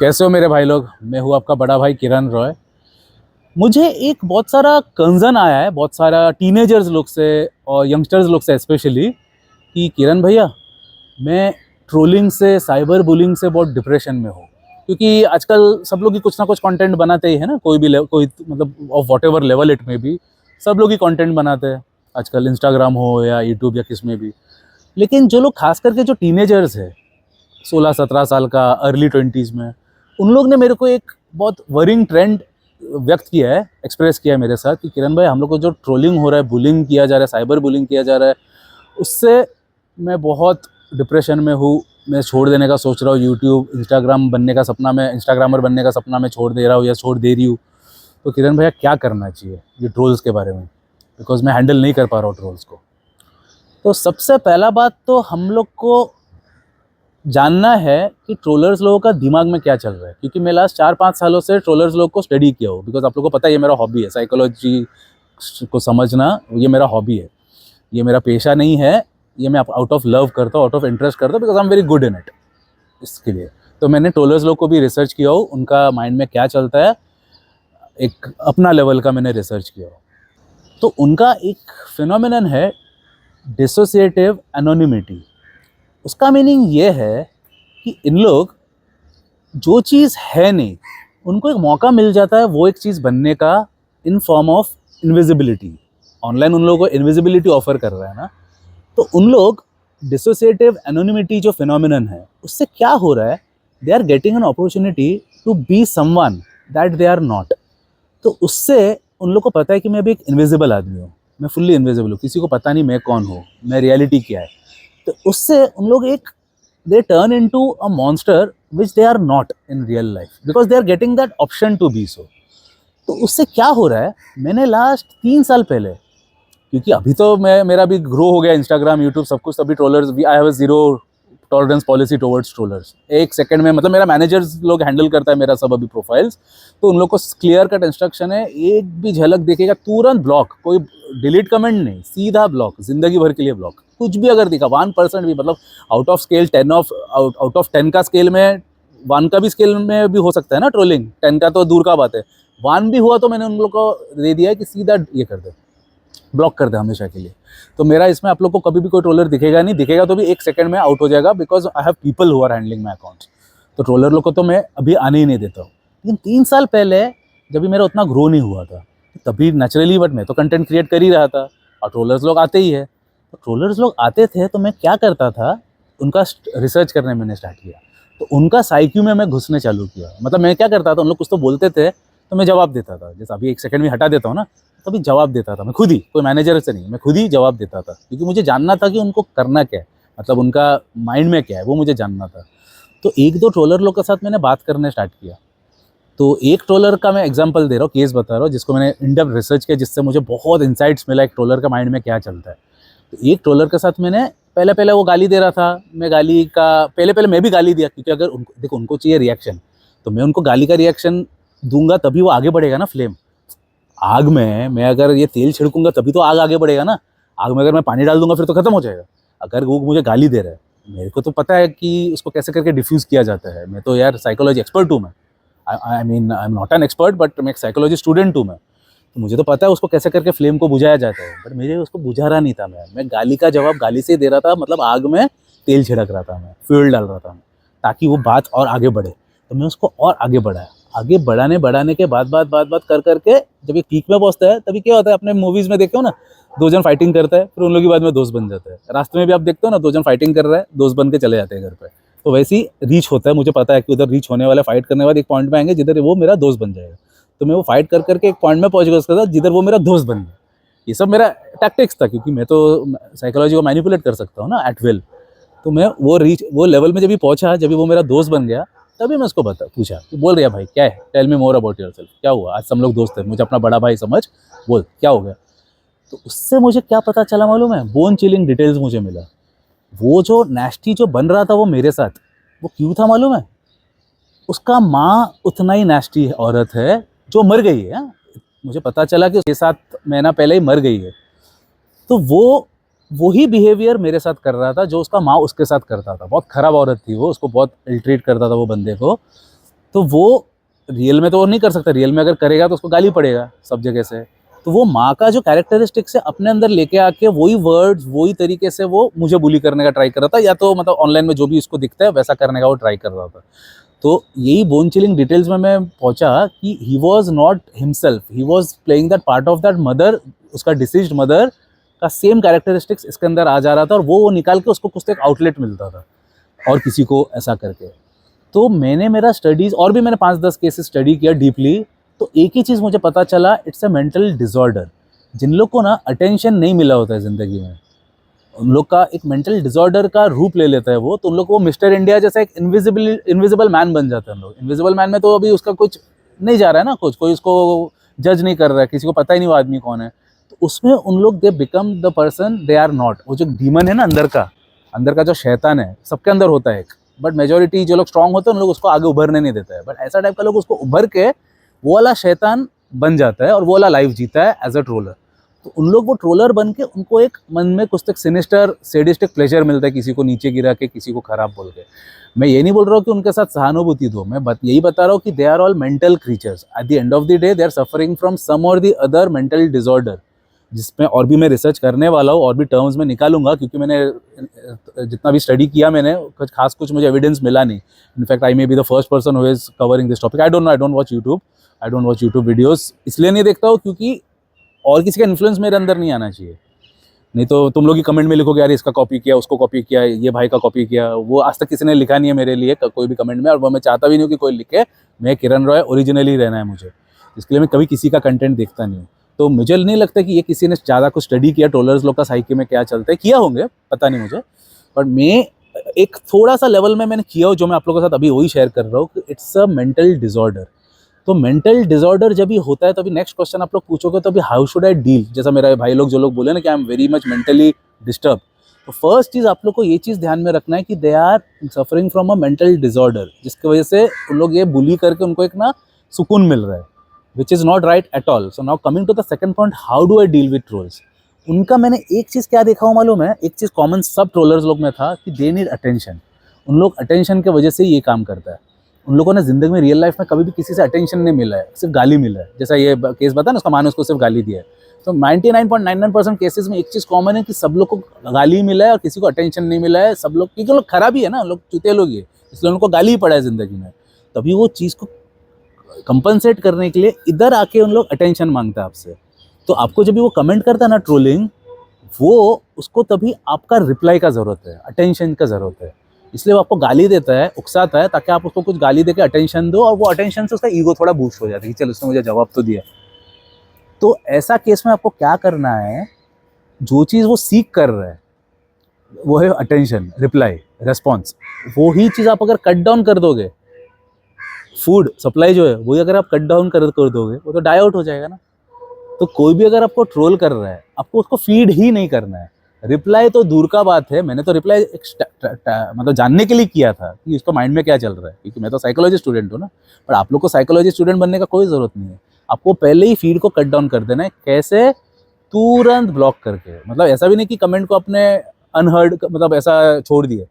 कैसे हो मेरे भाई लोग। मैं हूँ आपका बड़ा भाई किरण रॉय। मुझे एक बहुत सारा कंसर्न आया है, बहुत सारा टीनेजर्स लोग से और यंगस्टर्स लोग से स्पेशली, कि किरण भैया, मैं ट्रोलिंग से, साइबर बुलिंग से बहुत डिप्रेशन में हूँ। क्योंकि आजकल सब लोग ही कुछ ना कुछ कंटेंट बनाते ही है ना, कोई भी कोई मतलब of what ever level it में भी सब लोग ही कंटेंट बनाते हैं आजकल, इंस्टाग्राम हो या यूट्यूब या किस में भी। लेकिन जो लोग खास करके जो टीनेजर्स है, 16-17 साल का, अर्ली 20s में, उन लोग ने मेरे को एक बहुत वरिंग ट्रेंड व्यक्त किया है, एक्सप्रेस किया है मेरे साथ कि किरण भाई, हम लोग को जो ट्रोलिंग हो रहा है, बुलिंग किया जा रहा है, साइबर बुलिंग किया जा रहा है, उससे मैं बहुत डिप्रेशन में हूँ। मैं छोड़ देने का सोच रहा हूँ यूट्यूब, इंस्टाग्राम बनने का सपना, मैं इंस्टाग्रामर बनने का सपना मैं छोड़ दे रहा हूँ या छोड़ दे रही हूँ। तो किरण भैया, क्या करना चाहिए ये ट्रोल्स के बारे में, बिकॉज मैं हैंडल नहीं कर पा रहा हूँ ट्रोल्स को। तो सबसे पहला बात तो हम लोग को जानना है कि ट्रोलर्स लोगों का दिमाग में क्या चल रहा है। क्योंकि मैं लास्ट 4-5 सालों से ट्रोलर्स लोगों को स्टडी किया हूँ, बिकॉज आप लोगों को पता है ये मेरा हॉबी है, साइकोलॉजी को समझना ये मेरा हॉबी है, ये मेरा पेशा नहीं है। ये मैं आउट ऑफ लव करता हूँ, आउट ऑफ इंटरेस्ट करता हूँ, because I am very good in it. इसके लिए तो मैंने ट्रोलर्स लोग को भी रिसर्च किया हो, उनका माइंड में क्या चलता है, एक अपना लेवल का मैंने रिसर्च किया हो। तो उनका एक फिनोमिनन है डिसोसिएटिव एनोनिमिटी। उसका मीनिंग ये है कि इन लोग जो चीज़ है नहीं, उनको एक मौका मिल जाता है वो एक चीज़ बनने का, in form of invisibility. Online उन लोगों को इनविजिबिलिटी ऑफर कर रहा है ना, तो उन लोग डिसोसिएटिव एनोनिमिटी जो फिनोमिनन है, उससे क्या हो रहा है, they are getting an opportunity to be someone that they are not. तो उससे उन लोग को पता है कि मैं भी एक इनविजिबल आदमी हूँ, मैं फुल्ली इनविजिबल हूँ, किसी को पता नहीं मैं कौन हूँ, मैं रियलिटी क्या है। तो उससे उन लोग एक, they turn into a monster which they are not in real life because they are getting that option to be so। तो उससे क्या हो रहा है, मैंने लास्ट 3 साल पहले, क्योंकि अभी तो मैं, मेरा भी ग्रो हो गया इंस्टाग्राम यूट्यूब सब कुछ, सभी trollers, I have a zero tolerance policy towards trollers. एक सेकंड में, मतलब मेरा मैनेजर्स लोग हैंडल करता है मेरा सब अभी प्रोफाइल्स, तो उन लोग को क्लियर कट इंस्ट्रक्शन है, एक भी झलक देखेगा तुरंत ब्लॉक, कोई डिलीट कमेंट नहीं, सीधा ब्लॉक, जिंदगी भर के लिए ब्लॉक। कुछ भी अगर दिखा 1% भी, मतलब आउट ऑफ स्केल 10 का स्केल में, 1 का भी स्केल में भी हो सकता है ना ट्रोलिंग, 10 का तो दूर का बात है, 1 भी हुआ तो मैंने उन लोग को दे दिया है कि सीधा ये कर दे, ब्लॉक कर दे हमेशा के लिए। तो मेरा इसमें आप लोग को कभी भी कोई ट्रोलर दिखेगा नहीं, दिखेगा तो भी 1 सेकंड में आउट हो जाएगा, because I have people who are handling my accounts. तो ट्रोलर लोग को तो मैं अभी आने ही नहीं देता हूँ। लेकिन 3 साल पहले जब भी मेरा उतना ग्रो नहीं हुआ था, तभी नेचुरली, बट मैं तो कंटेंट क्रिएट कर ही रहा था और ट्रोलर्स लोग आते ही है। तो ट्रोलर्स लोग आते थे तो मैं क्या करता था, उनका रिसर्च करने मैंने स्टार्ट किया। तो उनका साइक्यू में मैं घुसने चालू किया। मतलब मैं क्या करता था, उन लोग कुछ तो बोलते थे तो मैं जवाब देता था, जैसे अभी 1 सेकंड में हटा देता हूँ ना, तभी जवाब देता था मैं खुद ही, कोई मैनेजर से नहीं, मैं खुद ही जवाब देता था, क्योंकि मुझे जानना था कि उनको करना क्या है, मतलब उनका माइंड में क्या है वो मुझे जानना था। तो 1-2 ट्रोलर लोग के साथ मैंने बात करने स्टार्ट किया। तो एक ट्रोलर का मैं एग्जांपल दे रहा हूँ, केस बता रहा हूँ, जिसको मैंने इन डेप्थ रिसर्च किया, जिससे मुझे बहुत इंसाइट्स मिला एक ट्रोलर का माइंड में क्या चलता है। तो एक ट्रोलर के साथ मैंने, पहले पहले वो गाली दे रहा था, मैं गाली का, पहले पहले मैं भी गाली दिया, क्योंकि अगर उनको देखो, उनको चाहिए रिएक्शन, तो मैं उनको गाली का रिएक्शन दूंगा तभी वो आगे बढ़ेगा ना। फ्लेम, आग में मैं अगर ये तेल छिड़कूंगा तभी तो आग आगे बढ़ेगा ना। आग में अगर मैं पानी डाल दूंगा फिर तो खत्म हो जाएगा। अगर वो मुझे गाली दे रहा है, मेरे को तो पता है कि उसको कैसे करके डिफ्यूज़ किया जाता है। मैं तो यार साइकोलॉजी एक्सपर्ट हूँ मैं, I mean I am not an expert, but मैं एक साइकोलॉजी स्टूडेंट हूँ मैं, तो मुझे तो पता है उसको कैसे करके फ्लेम को बुझाया जाता है। बट मेरे उसको बुझा रहा नहीं था, मैं गाली का जवाब गाली से ही दे रहा था, मतलब आग में तेल छिड़क रहा था, मैं फ्यूल डाल रहा था मैं, ताकि वो बात और आगे बढ़े। तो मैं उसको और आगे बढ़ाया, आगे बढ़ाने बढ़ाने के बाद बात कर करके जब ये पीक में पहुंचता है, तभी क्या होता है, अपने मूवीज में देखते हो ना, 2 जन फाइटिंग करता है, फिर उन लोग के बाद में दोस्त बन जाते हैं। रास्ते में भी आप देखते हो ना, 2 जन फाइटिंग कर रहा है, दोस्त बन के चले जाते हैं घर पे। तो वैसे ही रीच होता है, मुझे पता है कि उधर रीच होने वाला, फाइट करने के बाद एक पॉइंट में आएंगे जिधर वो मेरा दोस्त बन जाएगा। तो मैं वो फाइट कर करके एक पॉइंट में पहुंच गया उसके साथ, जिधर वो मेरा दोस्त बन गया। ये सब मेरा टैक्टिक्स था, क्योंकि मैं तो साइकोलॉजी को मैनिपुलेट कर सकता हूँ ना एट विल। तो मैं वो लेवल में जब भी पहुंचा, जब भी वो मेरा दोस्त बन गया, तभी मैं उसको पूछा कि बोल रहा भाई क्या है, tell me more about yourself, क्या हुआ, आज हम लोग दोस्त हैं, मुझे अपना बड़ा भाई समझ, बोल क्या हो गया। तो उससे मुझे क्या पता चला मालूम है, बोन चिलिंग डिटेल्स मुझे मिला। वो जो नेस्टी जो बन रहा था वो मेरे साथ, वो क्यों था मालूम है, उसका माँ उतना ही नेस्टी औरत है जो मर गई है। मुझे पता चला कि 6-7 महीना पहले ही मर गई है। तो वो वही बिहेवियर मेरे साथ कर रहा था जो उसका माँ उसके साथ करता था। बहुत खराब औरत थी वो, उसको बहुत इल्ट्रीट करता था वो बंदे को। तो वो रियल में तो वो नहीं कर सकता, रियल में अगर करेगा तो उसको गाली पड़ेगा सब जगह से। तो वो माँ का जो कैरेक्टरिस्टिक्स है अपने अंदर लेके आके वही वर्ड्स वही तरीके से वो मुझे बुली करने का ट्राई कर रहा था, या तो मतलब ऑनलाइन में जो भी उसको दिखता है वैसा करने का वो ट्राई कर रहा था। तो यही बोन चिलिंग डिटेल्स में मैं पहुंचा कि he was not himself, he was playing that part of that mother, उसका डिसीज्ड मदर का सेम कैरेक्टरिस्टिक्स इसके अंदर आ जा रहा था, और वो निकाल के उसको कुछ तो एक आउटलेट मिलता था और किसी को ऐसा करके। तो मैंने मेरा स्टडीज़ और भी मैंने 5-10 केसेस स्टडी किया डीपली, तो एक ही चीज़ मुझे पता चला, इट्स अ मेंटल डिसऑर्डर। जिन लोग को ना अटेंशन नहीं मिला होता है ज़िंदगी में, उन लोग का एक मेंटल डिसऑर्डर का रूप ले लेता है वो, तो उन लोग को मिस्टर इंडिया जैसा एक इनविजिबल मैन बन जाता है। हम लोग इनविजिबल मैन में तो अभी उसका कुछ नहीं जा रहा है ना, कुछ कोई उसको जज नहीं कर रहा है, किसी को पता ही नहीं वो आदमी कौन है। तो उसमें उन लोग they become the person they are not. वो जो डीमन है ना अंदर का जो शैतान है, सबके अंदर होता है एक, बट मेजोरिटी जो लोग स्ट्रांग होते हैं उन लोग उसको आगे उभरने नहीं देता है। बट ऐसा टाइप का लोग उसको उभर के वो वाला शैतान बन जाता है और वो वाला लाइफ जीता है एज अ ट्रोलर। तो उन लोग वो ट्रोलर बन के उनको एक मन में कुछ तक सिनिस्टर सेडिस्टिक प्लेजर मिलता है, किसी को नीचे गिरा के, किसी को खराब बोल के। मैं ये नहीं बोल रहा हूँ कि उनके साथ सहानुभूति दो, यही बता रहा हूँ कि they are all mental creatures. At the end of the day they are suffering from some or the other mental disorder, जिसमें और भी मैं रिसर्च करने वाला हूँ और भी टर्म्स में निकालूंगा, क्योंकि मैंने जितना भी स्टडी किया मैंने कुछ मुझे एविडेंस मिला नहीं। In fact I may be the first person who is covering this topic. I don't watch YouTube videos, इसलिए नहीं देखता हूँ क्योंकि और किसी का इन्फ्लुएंस मेरे अंदर नहीं आना चाहिए। नहीं तो तुम लोग ही कमेंट में लिखोगे यार इसका कॉपी किया, उसको कॉपी किया, ये भाई का कॉपी किया। वो आज तक किसी ने लिखा नहीं है मेरे लिए कोई भी कमेंट में, और वो मैं चाहता भी नहीं हूँ कि कोई लिखे। मैं किरण रॉय ओरिजिनली रहना है मुझे, इसके लिए मैं कभी किसी का कंटेंट देखता नहीं हूँ। तो मुझे नहीं लगता कि ये किसी ने ज़्यादा कुछ स्टडी किया ट्रोलर्स लोग का साइकी में क्या चलता है, किया होंगे पता नहीं मुझे, बट मैं एक थोड़ा सा लेवल में मैंने किया हो, जो मैं आप लोगों के साथ अभी वही शेयर कर रहा हूँ कि इट्स अ मेंटल डिसऑर्डर। तो मेंटल डिसऑर्डर जब भी होता है तो अभी नेक्स्ट क्वेश्चन आप लोग पूछोगे तो अभी हाउ शुड आई डील, जैसा मेरा भाई लोग जो लोग बोले ना कि I am very much mentally disturb. तो फर्स्ट चीज़ आप लोग को ये चीज़ ध्यान में रखना है कि they are suffering from a mental disorder, जिसकी वजह से उन लोग ये बुली करके उनको एक ना सुकून मिल रहा है, which is not right at all. So now coming to the second point, how do I deal with trolls. उनका मैंने एक चीज़ क्या देखा हो मालूम है, एक चीज़ कॉमन सब ट्रोलर्स लोग में था कि दे नीड अटेंशन। उन लोग अटेंशन की वजह से ये काम करता है। उन लोगों ने जिंदगी में रियल लाइफ में कभी भी किसी से अटेंशन नहीं मिला है, सिर्फ गाली मिला है। जैसा ये केस बता ना, उसका मान उसको सिर्फ गाली दिया है। तो 99.99% केसेस में एक चीज़ कॉमन है कि सब लोग को गाली मिला है और किसी को अटेंशन नहीं मिला है। सब लोग, क्योंकि लोग खराब ही है ना, लोग चूते लोग ही है, इसलिए उनको गाली ही पड़ा है ज़िंदगी में। तभी वो चीज़ को कंपनसेट करने के लिए इधर आके उन लोग अटेंशन मांगता है आपसे। तो आपको जब भी वो कमेंट करता है ना ट्रोलिंग, वो उसको तभी आपका रिप्लाई का ज़रूरत है, अटेंशन का ज़रूरत है। इसलिए वो आपको गाली देता है, उकसाता है, ताकि आप उसको कुछ गाली देके अटेंशन दो, और वो अटेंशन से उसका ईगो थोड़ा बूस्ट हो जाता है कि चल उसने मुझे जवाब तो दिया। तो ऐसा केस में आपको क्या करना है, जो चीज़ वो सीख कर रहा है वो है अटेंशन, रिप्लाई, रेस्पॉन्स। वो ही चीज़ आप अगर कट डाउन कर दोगे, फूड सप्लाई जो है वही अगर आप कट डाउन कर दोगे, वो तो डाई आउट हो जाएगा ना। तो कोई भी अगर आपको ट्रोल कर रहा है, आपको उसको फीड ही नहीं करना है। रिप्लाई तो दूर का बात है, मैंने तो रिप्लाई मतलब जानने के लिए किया था कि उसका माइंड में क्या चल रहा है, क्योंकि मैं तो साइकोलॉजी स्टूडेंट हूँ ना। पर आप लोग को साइकोलॉजी स्टूडेंट बनने का कोई ज़रूरत नहीं है। आपको पहले ही फीड को कट डाउन कर देना है। कैसे? तुरंत ब्लॉक करके। मतलब ऐसा भी नहीं कि कमेंट को अपने अनहर्ड मतलब ऐसा छोड़ दिए,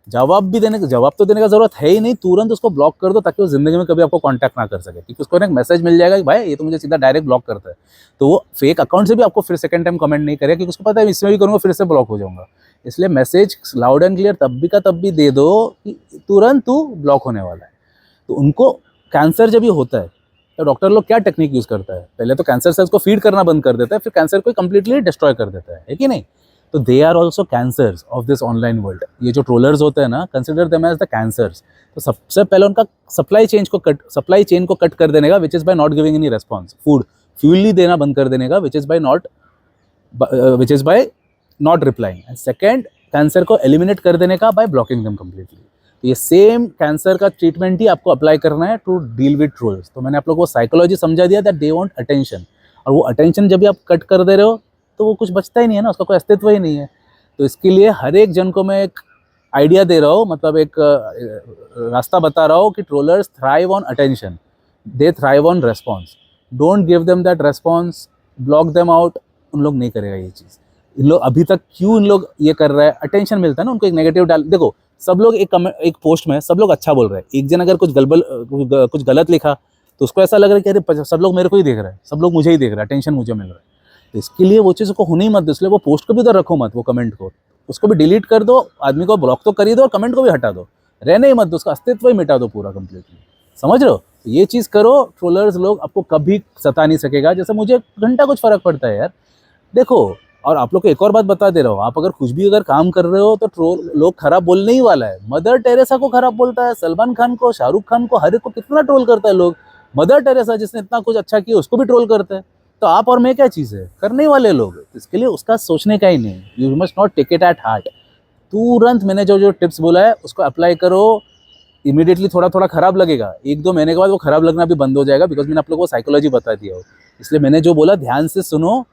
जवाब तो देने का जरूरत है ही नहीं। तुरंत उसको ब्लॉक कर दो, ताकि वो जिंदगी में कभी आपको कांटेक्ट ना कर सके, क्योंकि उसको एक मैसेज मिल जाएगा कि भाई ये तो मुझे सीधा डायरेक्ट ब्लॉक करता है। तो वो फेक अकाउंट से भी आपको फिर सेकंड टाइम कमेंट नहीं करेगा, क्योंकि उसको पता है इसमें भी करूँगा फिर से ब्लॉक हो जाऊंगा। इसलिए मैसेज लाउड एंड क्लियर तब भी का तब भी दे दो कि तुरंत तू ब्लॉक होने वाला है। तो उनको कैंसर जब भी होता है तो डॉक्टर लोग क्या टेक्निक यूज़ करता है, पहले तो कैंसर सेल्स को फीड करना बंद कर देता है, फिर कैंसर को कंप्लीटली डिस्ट्रॉय कर देता है कि नहीं। तो they are also cancers of this online world. ये जो ट्रोलर्स होते हैं ना, consider them as the cancers. तो सबसे पहले उनका सप्लाई चेन को कट कर देने का, which is by not giving any response. Food fuel देना बंद कर देने का, which is by not replying. And second, cancer को एलिमिनेट कर देने का बाय ब्लॉकिंग देम कम्प्लीटली। तो ये सेम कैंसर का ट्रीटमेंट ही आपको अप्लाई करना है टू डील विद ट्रोल्स। तो मैंने आप लोगों को साइकोलॉजी समझा दिया दैट दे वांट अटेंशन, और वो अटेंशन जब भी आप कट कर दे रहे हो तो वो कुछ बचता ही नहीं है ना, उसका कोई अस्तित्व ही नहीं है। तो इसके लिए हर एक जन को मैं एक आइडिया दे रहा हूँ, मतलब एक रास्ता बता रहा हूँ कि trollers thrive on attention, they thrive on response. Don't give them that response, block them out. उन लोग नहीं करेगा ये चीज़। इन लोग अभी तक क्यों इन लोग ये कर रहा है, अटेंशन मिलता है ना उनको, एक नेगेटिव डाल। देखो सब लोग एक पोस्ट में सब लोग अच्छा बोल रहे हैं, एक जन अगर कुछ गलत लिखा तो उसको ऐसा लग रहा है कि अरे सब लोग मेरे को ही देख रहे हैं, सब लोग मुझे ही देख रहे हैं, टेंशन मुझे मिल रहा है। तो इसके लिए वो चीज़ को होने ही मत दो, इसलिए वो पोस्ट को भी उधर रखो मत, वो कमेंट को, उसको भी डिलीट कर दो, आदमी को ब्लॉक तो कर ही दो और कमेंट को भी हटा दो, रहने ही मत दो, उसका अस्तित्व ही मिटा दो पूरा कंप्लीटली। समझ रहे हो? तो ये चीज़ करो, ट्रोलर्स लोग आपको कभी सता नहीं सकेगा। जैसे मुझे घंटा कुछ फर्क पड़ता है यार, देखो। और आप लोग को एक और बात बता दे रहा हूँ, आप अगर कुछ भी अगर काम कर रहे हो तो ट्रोल लोग खराब बोलने ही वाला है। मदर टेरेसा को खराब बोलता है, सलमान खान को, शाहरुख खान को, हर एक को कितना ट्रोल करता है लोग। मदर टेरेसा जिसने इतना कुछ अच्छा किया उसको भी ट्रोल करते हैं। तो आप और मैं क्या चीज़ है, करने वाले लोग। इसके लिए उसका सोचने का ही नहीं, you must not take it at heart. तुरंत मैंने जो जो टिप्स बोला है उसको अप्लाई करो। इमीडिएटली थोड़ा थोड़ा खराब लगेगा, 1-2 महीने के बाद वो खराब लगना भी बंद हो जाएगा, बिकॉज मैंने आप लोगों को साइकोलॉजी बता दिया हो। इसलिए मैंने जो बोला ध्यान से सुनो,